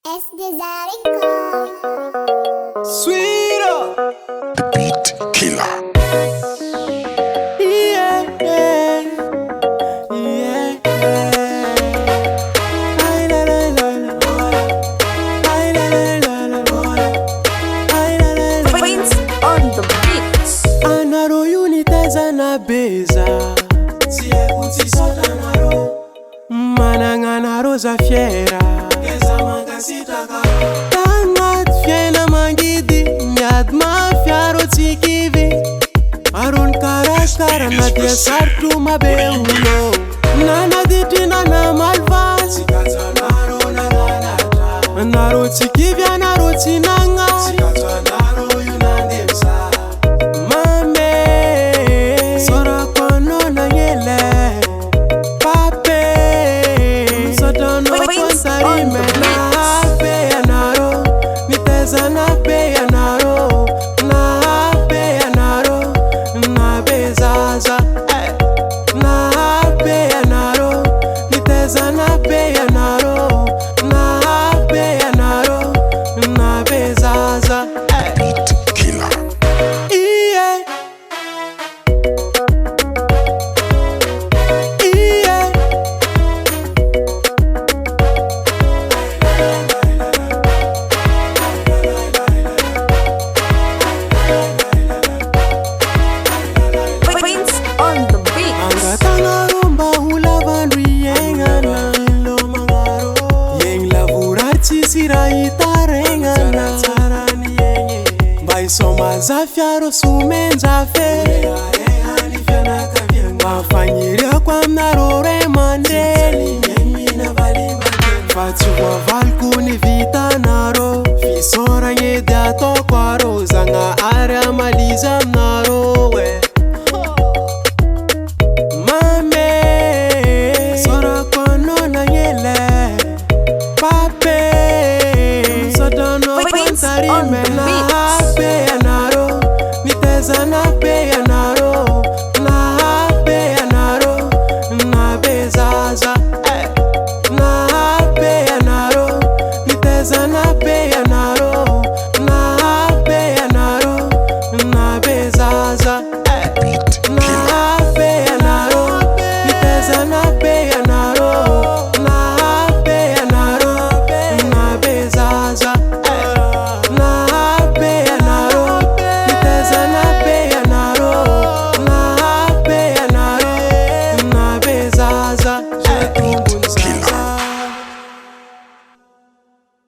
Es Desarico. Sweeter, The beat killer. yeah, yeah, yeah, yeah. Ay, la, la, la, la, la. Ay, la, la, la, la, la. Ay, la, la, la. Prince on the beats. Anaro uniteza na beza siye kutisota naro mananga naro za fiera geza manga sitaka tangat fiena mangidi nyad ma fiaro tikivi arun karakara na dia sartu mabeuno nana ditina na malvaz sikata naro na nana naro tikivi naro tinanga sikata naro yunandemsa Soma fiaro sumenza fe Mafanyiria kwa mnarore mandeli Fatu kwa